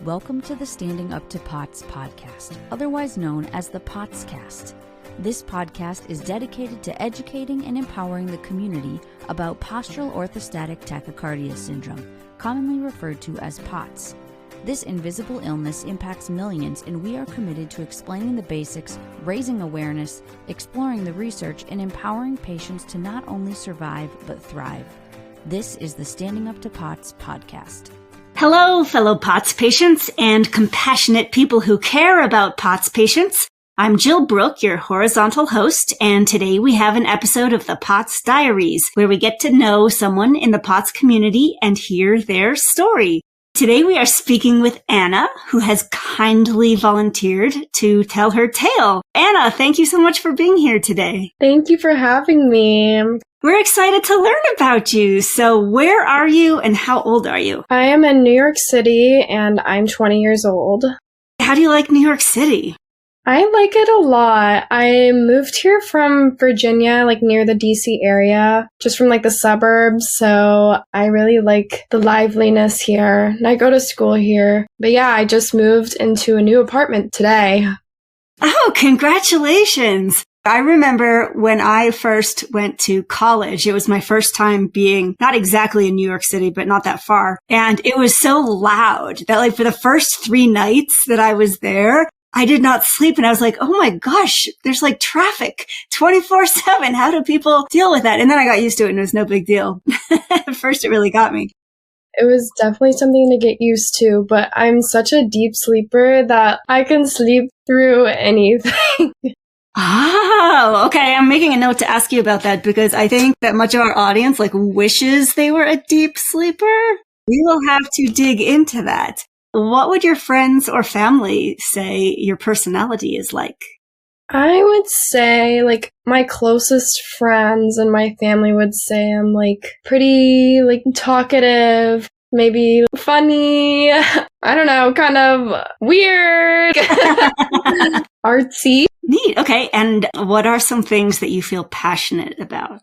Welcome to the Standing Up to POTS podcast, otherwise known as the POTScast. This podcast is dedicated to educating and empowering the community about postural orthostatic tachycardia syndrome, commonly referred to as POTS. This invisible illness impacts millions, and we are committed to explaining the basics, raising awareness, exploring the research, and empowering patients to not only survive but thrive. This is the Standing Up to POTS podcast. Hello, fellow POTS patients and compassionate people who care about POTS patients. I'm Jill Brooke, your horizontal host, and today we have an episode of the POTS Diaries, where we get to know someone in the POTS community and hear their story. Today we are speaking with Anna, who has kindly volunteered to tell her tale. Anna, thank you so much for being here today. Thank you for having me. We're excited to learn about you. So where are you and how old are you? I am in New York City and I'm 20 years old. How do you like New York City? I like it a lot. I moved here from Virginia, near the DC area, just from the suburbs. So I really like the liveliness here. And I go to school here. But yeah, I just moved into a new apartment today. Oh, congratulations. I remember when I first went to college, it was my first time being not exactly in New York City, but not that far. And it was so loud that for the first 3 nights that I was there, I did not sleep. And I was like, oh my gosh, there's traffic 24/7. How do people deal with that? And then I got used to it and it was no big deal. At first, it really got me. It was definitely something to get used to, but I'm such a deep sleeper that I can sleep through anything. Oh, okay. I'm making a note to ask you about that because I think that much of our audience wishes they were a deep sleeper. We will have to dig into that. What would your friends or family say your personality is like? I would say, my closest friends and my family would say I'm, pretty, talkative, maybe funny, I don't know, kind of weird, artsy. Neat. Okay. And what are some things that you feel passionate about?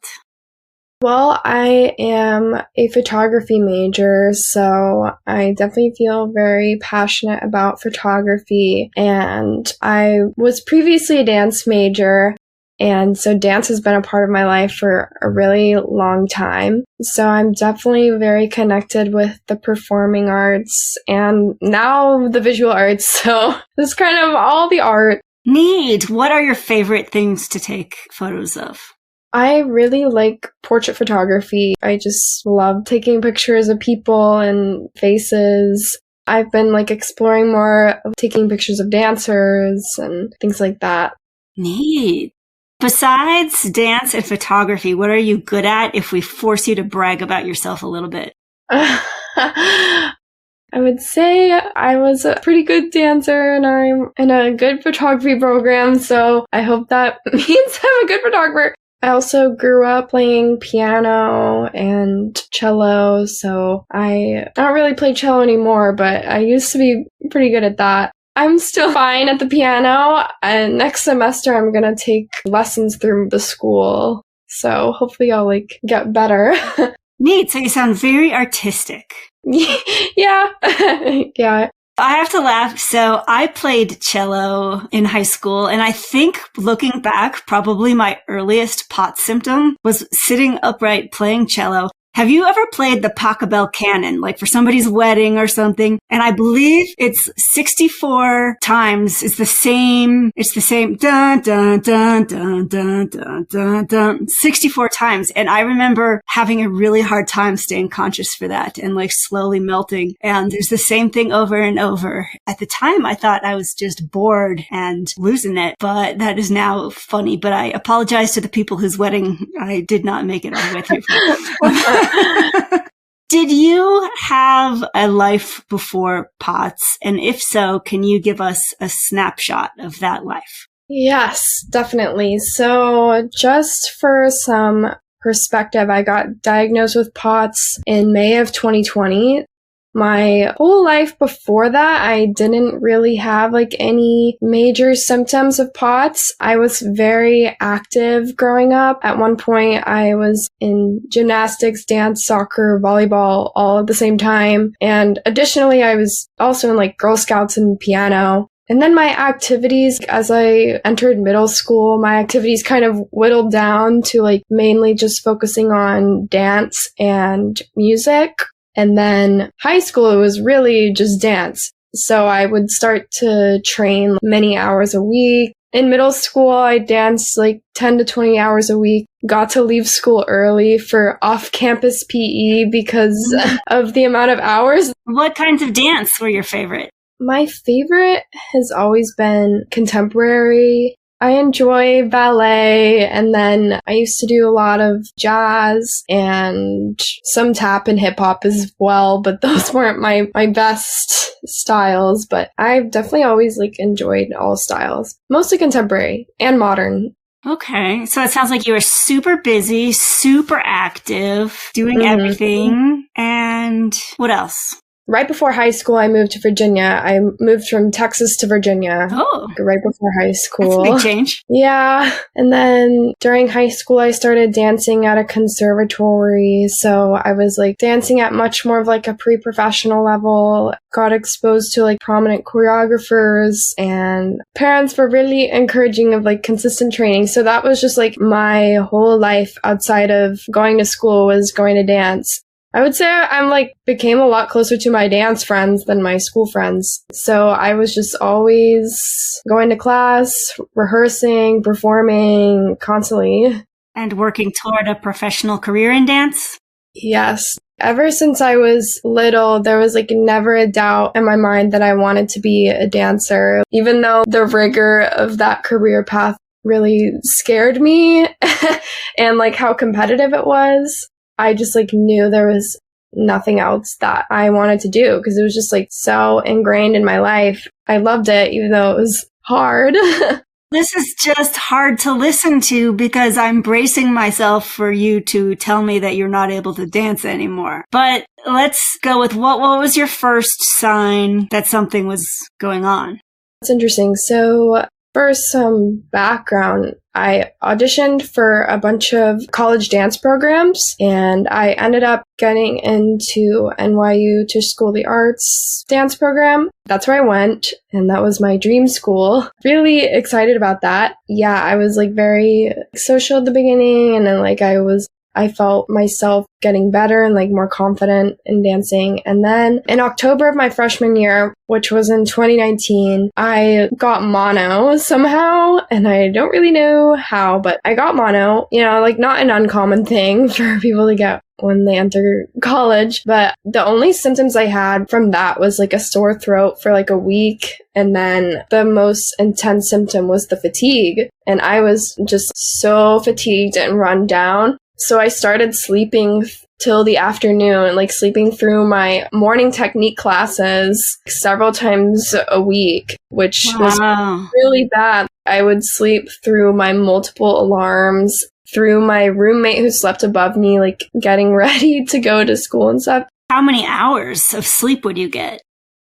Well, I am a photography major, so I definitely feel very passionate about photography. And I was previously a dance major, and so dance has been a part of my life for a really long time. So I'm definitely very connected with the performing arts and now the visual arts. So it's kind of all the art. Neat. What are your favorite things to take photos of? I really like portrait photography. I just love taking pictures of people and faces. I've been exploring more of taking pictures of dancers and things like that. Neat. Besides dance and photography, what are you good at if we force you to brag about yourself a little bit? I would say I was a pretty good dancer and I'm in a good photography program, so I hope that means I'm a good photographer. I also grew up playing piano and cello, so I don't really play cello anymore, but I used to be pretty good at that. I'm still fine at the piano, and next semester I'm gonna take lessons through the school, so hopefully I'll get better. Neat, so you sound very artistic. Yeah. Yeah. I have to laugh. So I played cello in high school, and I think looking back, probably my earliest POTS symptom was sitting upright playing cello. Have you ever played the Pachelbel canon, for somebody's wedding or something? And I believe it's 64 times. It's the same dun, dun, dun, dun, dun, dun, dun, dun, 64 times. And I remember having a really hard time staying conscious for that and slowly melting. And there's the same thing over and over. At the time, I thought I was just bored and losing it, but that is now funny. But I apologize to the people whose wedding I did not make it all the way through. Did you have a life before POTS? And if so, can you give us a snapshot of that life? Yes, definitely. So just for some perspective, I got diagnosed with POTS in May of 2020. My whole life before that, I didn't really have like any major symptoms of POTS. I was very active growing up. At one point, I was in gymnastics, dance, soccer, volleyball all at the same time. And additionally, I was also in like Girl Scouts and piano. And then my activities, as I entered middle school, my activities kind of whittled down to like mainly just focusing on dance and music. And then high school, it was really just dance. So I would start to train many hours a week. In middle school, I danced like 10 to 20 hours a week. Got to leave school early for off-campus PE because of the amount of hours. What kinds of dance were your favorite? My favorite has always been contemporary. I enjoy ballet, and then I used to do a lot of jazz and some tap and hip hop as well, but those weren't my best styles, but I've definitely always like enjoyed all styles, mostly contemporary and modern. Okay, so it sounds like you were super busy, super active, doing everything, and what else? Right before high school, I moved to Virginia. I moved from Texas to Virginia. Oh. Right before high school. That's a big change. Yeah. And then during high school, I started dancing at a conservatory. So I was like dancing at much more of like a pre-professional level. Got exposed to like prominent choreographers, and parents were really encouraging of like consistent training. So that was just like my whole life outside of going to school was going to dance. I would say I'm like became a lot closer to my dance friends than my school friends. So I was just always going to class, rehearsing, performing constantly. And working toward a professional career in dance? Yes. Ever since I was little, there was like never a doubt in my mind that I wanted to be a dancer, even though the rigor of that career path really scared me and like how competitive it was. I just like knew there was nothing else that I wanted to do because it was just like so ingrained in my life. I loved it, even though it was hard. This is just hard to listen to because I'm bracing myself for you to tell me that you're not able to dance anymore. But let's go with what was your first sign that something was going on? It's interesting. So first, some background. I auditioned for a bunch of college dance programs, and I ended up getting into NYU to School of the Arts dance program. That's where I went, and that was my dream school. Really excited about that. Yeah, I was like very social at the beginning, and then like I felt myself getting better and like more confident in dancing. And then in October of my freshman year, which was in 2019, I got mono somehow. And I don't really know how, but I got mono, like not an uncommon thing for people to get when they enter college. But the only symptoms I had from that was like a sore throat for like a week. And then the most intense symptom was the fatigue. And I was just so fatigued and run down. So I started sleeping till the afternoon, like sleeping through my morning technique classes several times a week, which was really bad. I would sleep through my multiple alarms, through my roommate who slept above me, like getting ready to go to school and stuff. How many hours of sleep would you get?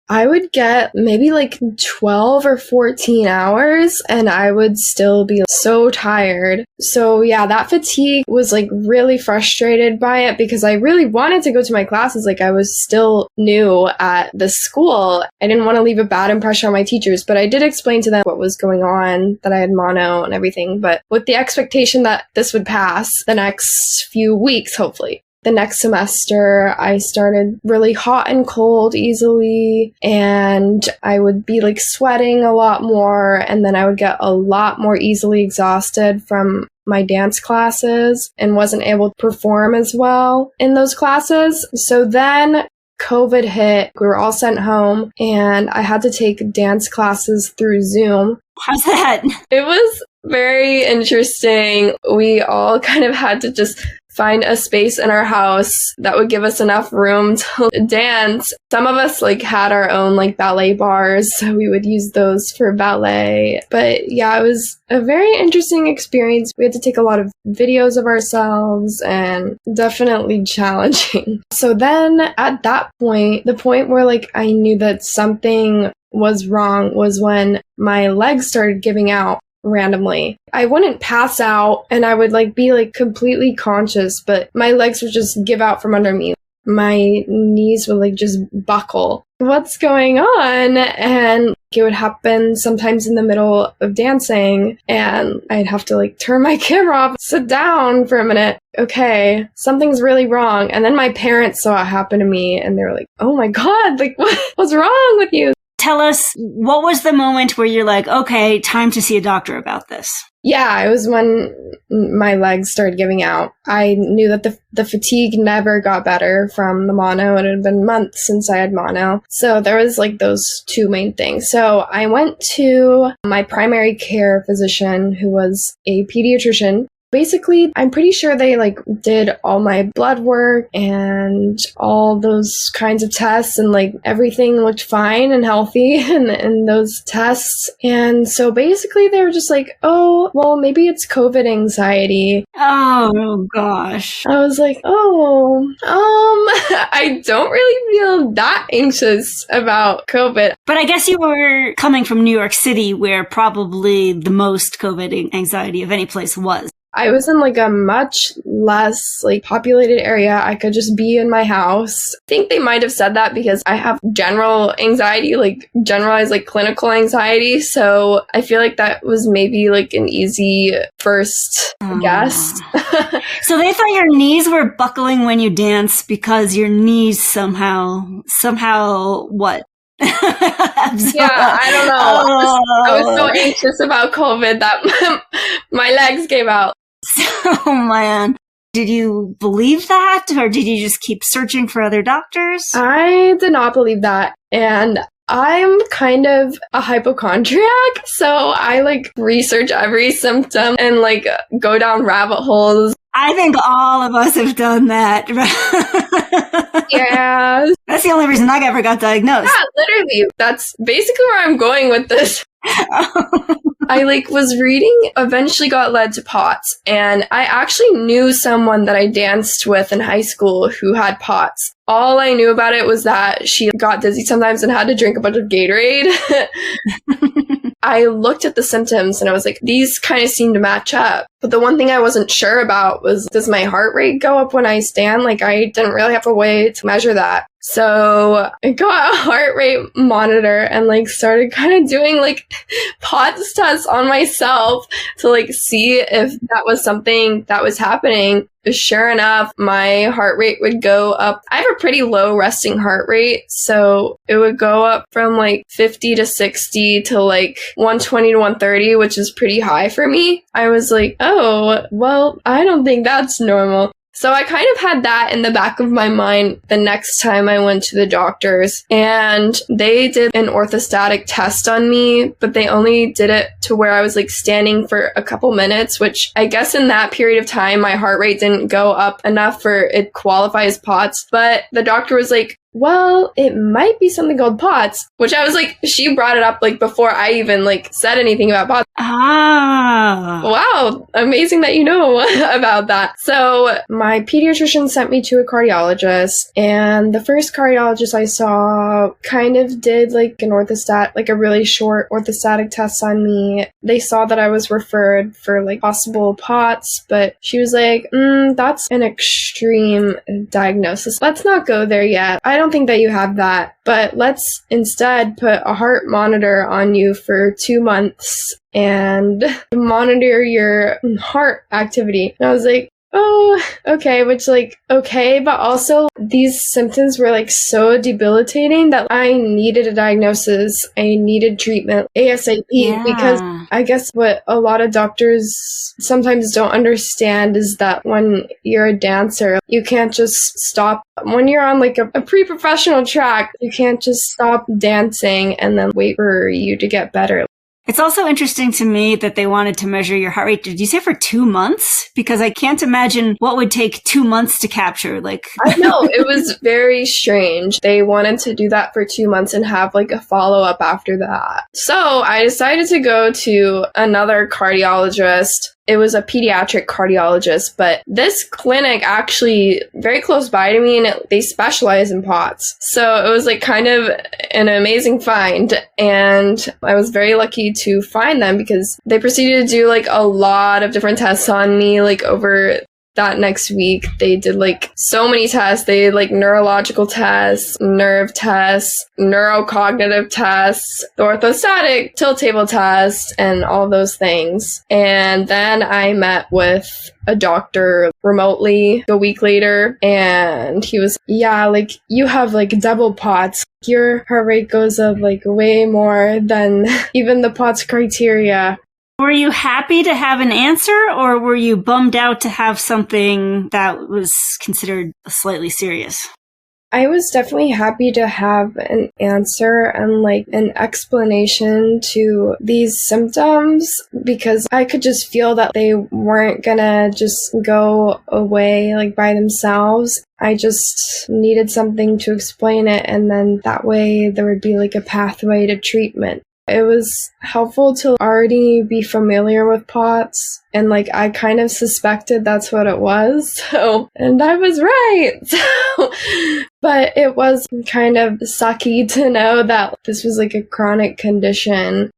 I would get maybe like 12 or 14 hours and I would still be so tired. So yeah, that fatigue was like really frustrated by it because I really wanted to go to my classes. Like I was still new at the school. I didn't want to leave a bad impression on my teachers, but I did explain to them what was going on, that I had mono and everything, but with the expectation that this would pass the next few weeks, hopefully. The next semester, I started really hot and cold easily, and I would be like sweating a lot more, and then I would get a lot more easily exhausted from my dance classes and wasn't able to perform as well in those classes. So then COVID hit, we were all sent home, and I had to take dance classes through Zoom. How's that? It was very interesting. We all kind of had to just find a space in our house that would give us enough room to dance. Some of us like had our own like ballet bars, so we would use those for ballet. But yeah, it was a very interesting experience. We had to take a lot of videos of ourselves and definitely challenging. So then at that point, the point where like I knew that something was wrong was when my legs started giving out randomly. I wouldn't pass out and I would like be like completely conscious, but my legs would just give out from under me. My knees would like just buckle. What's going on? And it would happen sometimes in the middle of dancing and I'd have to like turn my camera off, sit down for a minute. Okay, something's really wrong. And then my parents saw it happen to me and they were like, oh my God, like what's wrong with you? Tell us, what was the moment where you're like, okay, time to see a doctor about this? Yeah, it was when my legs started giving out. I knew that the fatigue never got better from the mono. It had been months since I had mono. So there was like those two main things. So I went to my primary care physician, who was a pediatrician. Basically, I'm pretty sure they like did all my blood work and all those kinds of tests and like everything looked fine and healthy in those tests. And so basically they were just like, oh, well, maybe it's COVID anxiety. Oh gosh. I was like, I don't really feel that anxious about COVID. But I guess you were coming from New York City, where probably the most COVID anxiety of any place was. I was in like a much less like populated area. I could just be in my house. I think they might have said that because I have general anxiety, like generalized like clinical anxiety. So I feel like that was maybe like an easy first guess. So they thought your knees were buckling when you dance because your knees somehow what? Yeah, I don't know. I was so anxious about COVID that my legs gave out. Oh man. Did you believe that, or did you just keep searching for other doctors? I did not believe that. And I'm kind of a hypochondriac, so I like research every symptom and like go down rabbit holes. I think all of us have done that. Yeah. That's the only reason I ever got diagnosed. Yeah, literally. That's basically where I'm going with this. I like was reading, eventually got led to POTS, and I actually knew someone that I danced with in high school who had POTS. All I knew about it was that she got dizzy sometimes and had to drink a bunch of Gatorade. I looked at the symptoms and I was like, these kind of seem to match up. But the one thing I wasn't sure about was, does my heart rate go up when I stand? Like, I didn't really have a way to measure that. So I got a heart rate monitor and like started kind of doing like POTS tests on myself to like see if that was something that was happening. Sure enough, my heart rate would go up. I have a pretty low resting heart rate, so it would go up from like 50 to 60 to like 120 to 130, which is pretty high for me. I was like, oh, well, I don't think that's normal. So I kind of had that in the back of my mind the next time I went to the doctors, and they did an orthostatic test on me, but they only did it to where I was like standing for a couple minutes, which I guess in that period of time, my heart rate didn't go up enough for it qualify as POTS. But the doctor was like, well, it might be something called POTS, which I was like, she brought it up like before I even like said anything about POTS. Ah. Wow, amazing that you know about that. So my pediatrician sent me to a cardiologist, and the first cardiologist I saw kind of did like an orthostat, like a really short orthostatic test on me. They saw that I was referred for like possible POTS, but she was like, that's an extreme diagnosis. Let's not go there yet. I don't think that you have that, but let's instead put a heart monitor on you for 2 months and monitor your heart activity. And I was like, oh, okay, which like, okay, but also these symptoms were like so debilitating that I needed a diagnosis. I needed treatment ASAP because I guess what a lot of doctors sometimes don't understand is that when you're a dancer, you can't just stop. When you're on like a pre-professional track, you can't just stop dancing and then wait for you to get better. It's also interesting to me that they wanted to measure your heart rate. Did you say for 2 months? Because I can't imagine what would take 2 months to capture. I know, it was very strange. They wanted to do that for 2 months and have like a follow-up after that. So I decided to go to another cardiologist. It was a pediatric cardiologist, but this clinic actually very close by to me, and they specialize in POTS. So it was like kind of an amazing find, and I was very lucky to find them because they proceeded to do like a lot of different tests on me, like over that next week. They did like so many tests. They did like neurological tests, nerve tests, neurocognitive tests, the orthostatic tilt table test, and all those things. And then I met with a doctor remotely a week later, and he was, like, you have like double POTS. Your heart rate goes up like way more than even the POTS criteria. Were you happy to have an answer, or were you bummed out to have something that was considered slightly serious? I was definitely happy to have an answer and like an explanation to these symptoms, because I could just feel that they weren't gonna just go away like by themselves. I just needed something to explain it, and then that way there would be like a pathway to treatment. It was helpful to already be familiar with POTS, and like I kind of suspected that's what it was, and I was right. But it was kind of sucky to know that this was like a chronic condition.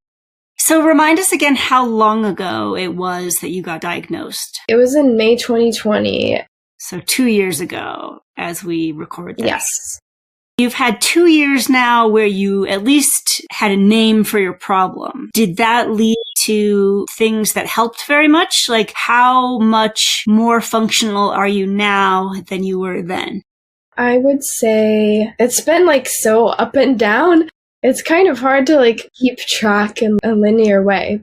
So remind us again how long ago it was that you got diagnosed. It was in May 2020. So 2 years ago as we record this. Yes. You've had 2 years now where you at least had a name for your problem. Did that lead to things that helped very much? Like, how much more functional are you now than you were then? I would say it's been like so up and down. It's kind of hard to like keep track in a linear way.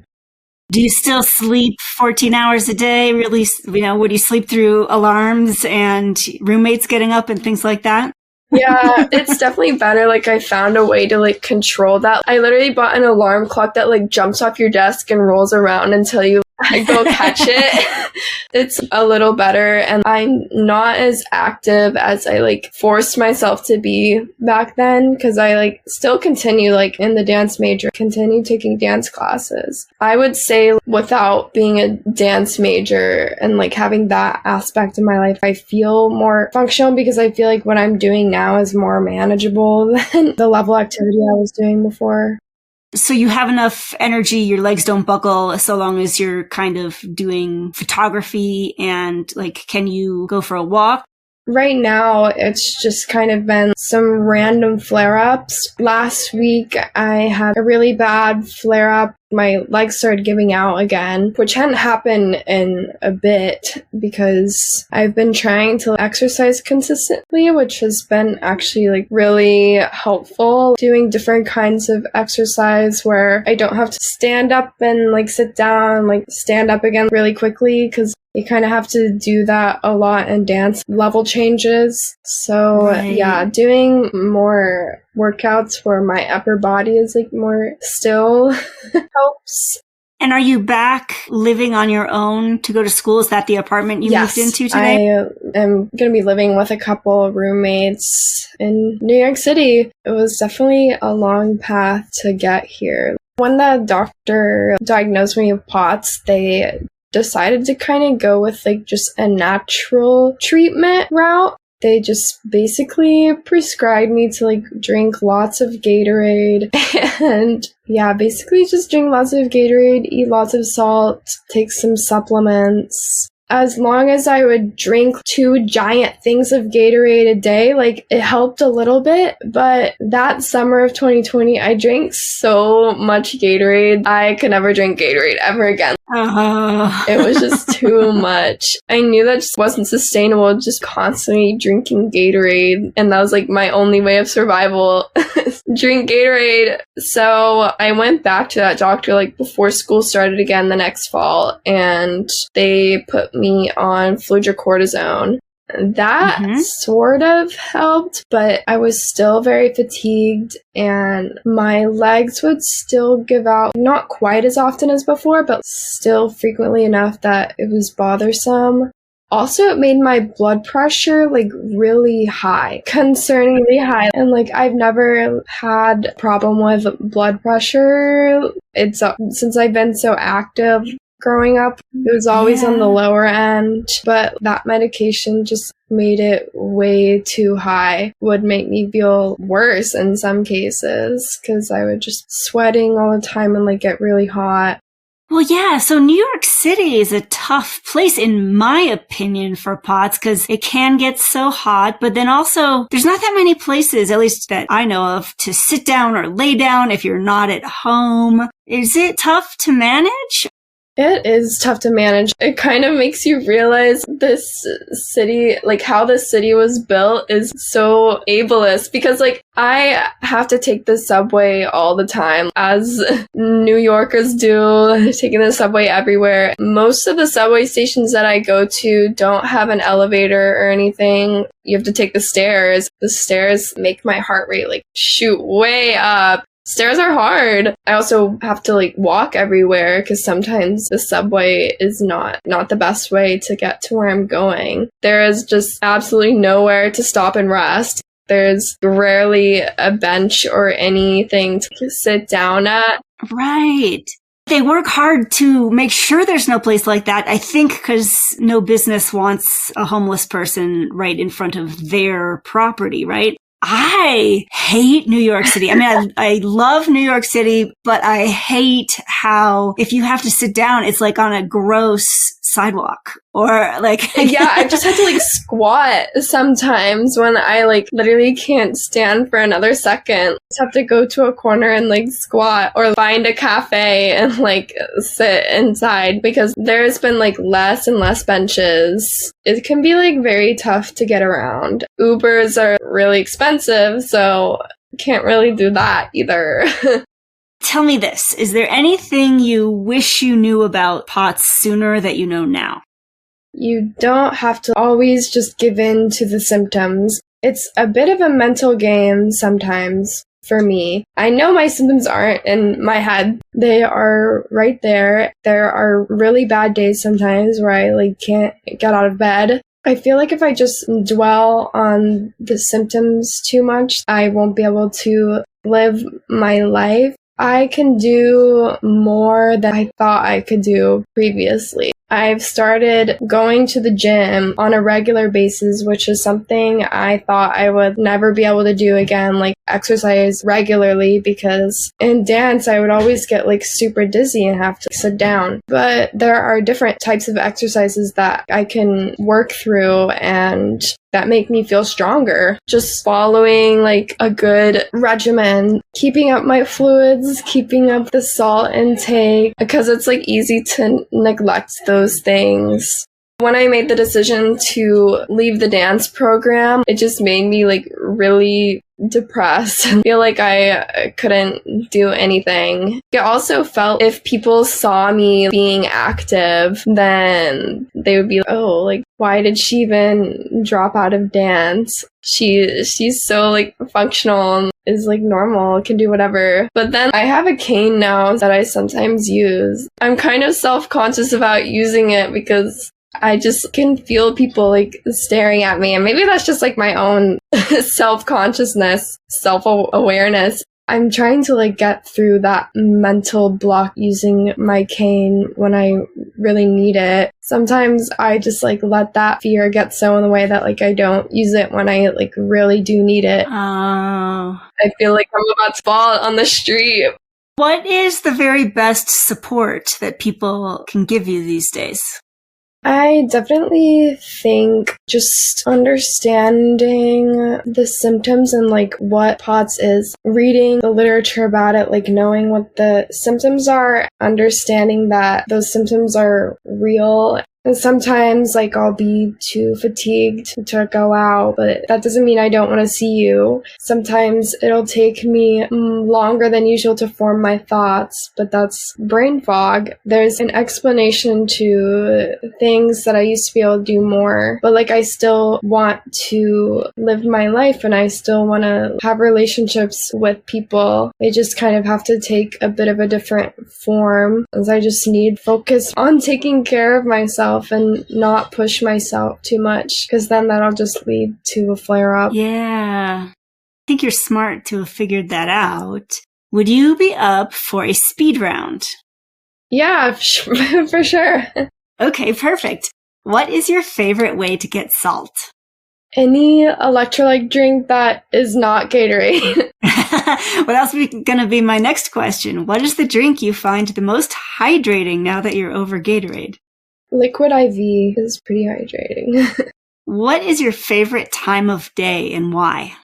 Do you still sleep 14 hours a day? Really, would you sleep through alarms and roommates getting up and things like that? Yeah, it's definitely better. Like, I found a way to like control that. I literally bought an alarm clock that like jumps off your desk and rolls around until you go catch it. It's a little better, and I'm not as active as I like forced myself to be back then, because I like still continue like in the dance major, continue taking dance classes. I would say without being a dance major and like having that aspect of my life, I feel more functional because I feel like what I'm doing now is more manageable than the level of activity I was doing before. So you have enough energy, your legs don't buckle so long as you're kind of doing photography, and like, can you go for a walk? Right now, it's just kind of been some random flare-ups. Last week, I had a really bad flare-up. My legs started giving out again, which hadn't happened in a bit because I've been trying to exercise consistently, which has been actually like really helpful. Doing different kinds of exercise where I don't have to stand up and like sit down, like stand up again really quickly, because you kind of have to do that a lot in dance level changes. So yeah, doing more workouts where my upper body is like more still helps. And are you back living on your own to go to school? Is that the apartment you moved into today? I am going to be living with a couple of roommates in New York City. It was definitely a long path to get here. When the doctor diagnosed me with POTS, they decided to kind of go with like just a natural treatment route. They just basically prescribed me to like drink lots of Gatorade and basically just drink lots of Gatorade, eat lots of salt, take some supplements. As long as I would drink 2 giant things of Gatorade a day, like it helped a little bit. But that summer of 2020, I drank so much Gatorade. I could never drink Gatorade ever again. It was just too much. I knew that just wasn't sustainable, just constantly drinking Gatorade. And that was like my only way of survival. Drink Gatorade. So I went back to that doctor like before school started again the next fall, and they put me on fludrocortisone. That sort of helped, but I was still very fatigued and my legs would still give out, not quite as often as before, but still frequently enough that it was bothersome. Also, it made my blood pressure really high, concerningly high. And I've never had a problem with blood pressure. It's since I've been so active growing up, it was always on the lower end, but that medication just made it way too high. Would make me feel worse in some cases because I would just sweating all the time and get really hot. Well, yeah, so New York City is a tough place, in my opinion, for POTS because it can get so hot, but then also there's not that many places, at least that I know of, to sit down or lay down if you're not at home. Is it tough to manage? It is tough to manage. It kind of makes you realize this city, how this city was built is so ableist because I have to take the subway all the time, as New Yorkers do, taking the subway everywhere. Most of the subway stations that I go to don't have an elevator or anything. You have to take the stairs. The stairs make my heart rate shoot way up. Stairs are hard. I also have to walk everywhere because sometimes the subway is not the best way to get to where I'm going. There is just absolutely nowhere to stop and rest. There's rarely a bench or anything to sit down at. Right. They work hard to make sure there's no place like that, I think, because no business wants a homeless person right in front of their property, right? I hate New York City. I mean, I love New York City, but I hate how if you have to sit down, it's on a gross sidewalk or yeah, I just had to squat sometimes when I literally can't stand for another second. Just have to go to a corner and squat or find a cafe and sit inside because there's been less and less benches. It can be very tough to get around. Ubers are really expensive, so can't really do that either. Tell me this, is there anything you wish you knew about POTS sooner that you know now? You don't have to always just give in to the symptoms. It's a bit of a mental game sometimes for me. I know my symptoms aren't in my head. They are right there. There are really bad days sometimes where I can't get out of bed. I feel if I just dwell on the symptoms too much, I won't be able to live my life. I can do more than I thought I could do previously. I've started going to the gym on a regular basis, which is something I thought I would never be able to do again, exercise regularly, because in dance I would always get super dizzy and have to sit down. But there are different types of exercises that I can work through and that make me feel stronger. Just following a good regimen, keeping up my fluids, keeping up the salt intake, because it's easy to neglect those things. When I made the decision to leave the dance program, it just made me really depressed. I feel I couldn't do anything. I also felt if people saw me being active, then they would be why did she even drop out of dance? She's so functional and is normal, can do whatever. But then I have a cane now that I sometimes use. I'm kind of self-conscious about using it because I just can feel people staring at me, and maybe that's just my own self-consciousness, self-awareness. I'm trying to get through that mental block using my cane when I really need it. Sometimes I just let that fear get so in the way that I don't use it when I really do need it. Oh. I feel I'm about to fall on the street. What is the very best support that people can give you these days? I definitely think just understanding the symptoms and what POTS is, reading the literature about it, knowing what the symptoms are, understanding that those symptoms are real And sometimes, like, I'll be too fatigued to go out, but that doesn't mean I don't want to see you. Sometimes it'll take me longer than usual to form my thoughts, but that's brain fog. There's an explanation to things that I used to be able to do more, but, like, I still want to live my life and I still want to have relationships with people. They just kind of have to take a bit of a different form, as I just need focus on taking care of myself and not push myself too much, because then that'll just lead to a flare-up. Yeah. I think you're smart to have figured that out. Would you be up for a speed round? Yeah, for sure. Okay, perfect. What is your favorite way to get salt? Any electrolyte drink that is not Gatorade. Well, that's going to be my next question. What is the drink you find the most hydrating now that you're over Gatorade? Liquid IV is pretty hydrating. What is your favorite time of day and why?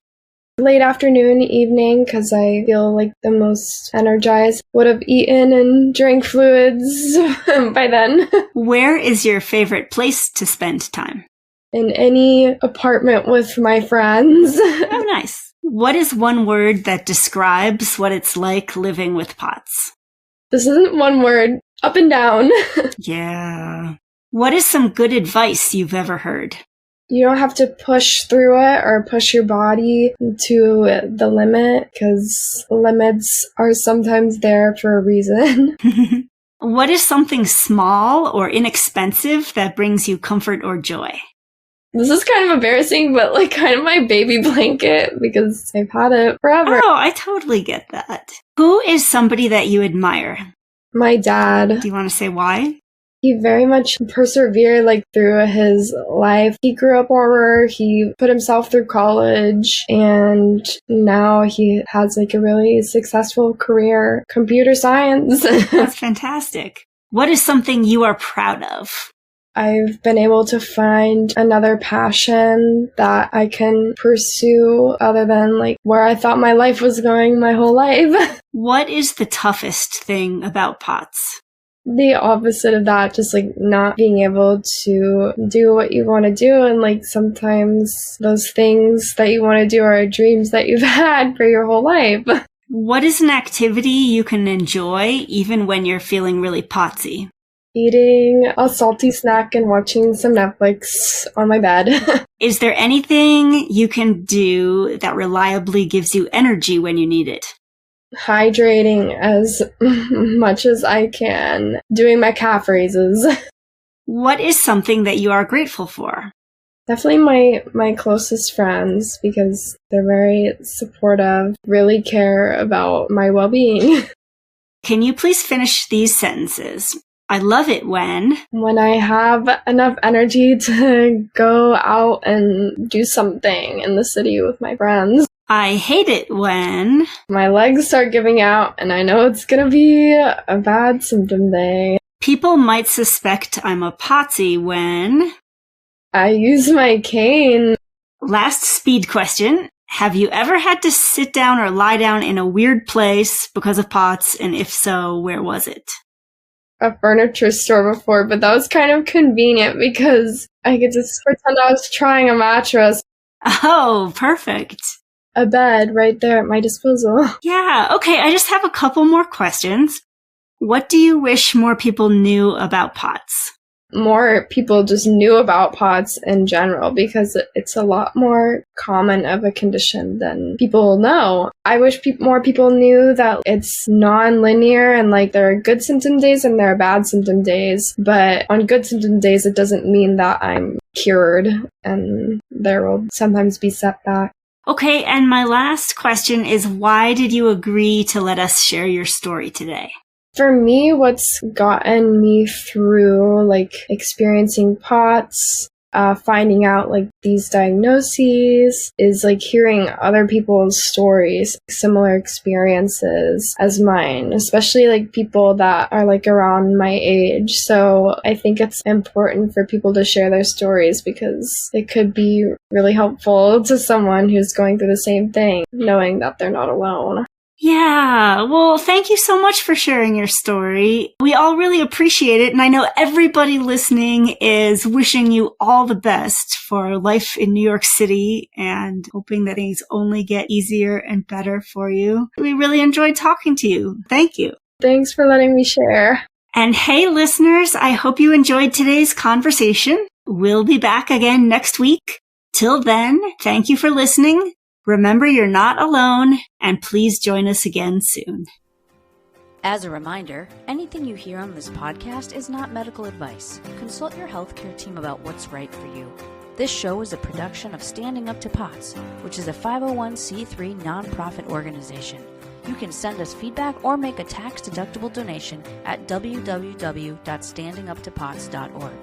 Late afternoon, evening, because I feel like the most energized. Would have eaten and drank fluids by then. Where is your favorite place to spend time? In any apartment with my friends. Oh, nice. What is one word that describes what it's like living with POTS? This isn't one word. Up and down. Yeah. What is some good advice you've ever heard? You don't have to push through it or push your body to the limit, because limits are sometimes there for a reason. What is something small or inexpensive that brings you comfort or joy? This is kind of embarrassing, but like kind of my baby blanket, because I've had it forever. Oh, I totally get that. Who is somebody that you admire? My dad. Do you want to say why? He very much persevered like through his life. He grew up poor, he put himself through college, and now he has like a really successful career, computer science. That's fantastic. What is something you are proud of? I've been able to find another passion that I can pursue other than like where I thought my life was going my whole life. What is the toughest thing about POTS? The opposite of that, just like not being able to do what you want to do, and like sometimes those things that you want to do are dreams that you've had for your whole life. What is an activity you can enjoy even when you're feeling really potsy? Eating a salty snack and watching some Netflix on my bed. Is there anything you can do that reliably gives you energy when you need it? Hydrating as much as I can. Doing my calf raises. What is something that you are grateful for? Definitely my closest friends, because they're very supportive, really care about my well-being. Can you please finish these sentences? I love it when I have enough energy to go out and do something in the city with my friends. I hate it when my legs start giving out and I know it's gonna be a bad symptom day. People might suspect I'm a potsy when I use my cane. Last speed question. Have you ever had to sit down or lie down in a weird place because of POTS, and if so, where was it? A furniture store before, but that was kind of convenient because I could just pretend I was trying a mattress. Oh, perfect. A bed right there at my disposal. Yeah, okay, I just have a couple more questions. What do you wish more people knew about POTS? More people just knew about POTS in general, because it's a lot more common of a condition than people know. I wish more people knew that it's non-linear, and like there are good symptom days and there are bad symptom days, but on good symptom days it doesn't mean that I'm cured, and there will sometimes be setback. Okay, and my last question is, why did you agree to let us share your story today? For me, what's gotten me through, like, experiencing POTS, finding out, like, these diagnoses, is, like, hearing other people's stories, similar experiences as mine, especially, like, people that are, like, around my age. So I think it's important for people to share their stories, because it could be really helpful to someone who's going through the same thing, knowing that they're not alone. Yeah, well, thank you so much for sharing your story. We all really appreciate it, and I know everybody listening is wishing you all the best for life in New York City and hoping that things only get easier and better for you. We really enjoyed talking to you. Thank you. Thanks for letting me share. And hey, listeners, I hope you enjoyed today's conversation. We'll be back again next week. Till then, thank you for listening. Remember, you're not alone, and please join us again soon. As a reminder, anything you hear on this podcast is not medical advice. Consult your healthcare team about what's right for you. This show is a production of Standing Up to POTS, which is a 501c3 nonprofit organization. You can send us feedback or make a tax-deductible donation at www.standinguptopots.org.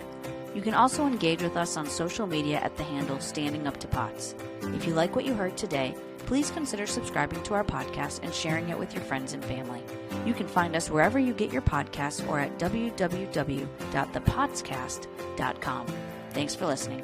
You can also engage with us on social media at the handle Standing Up to POTS. If you like what you heard today, please consider subscribing to our podcast and sharing it with your friends and family. You can find us wherever you get your podcasts or at www.thepotscast.com. Thanks for listening.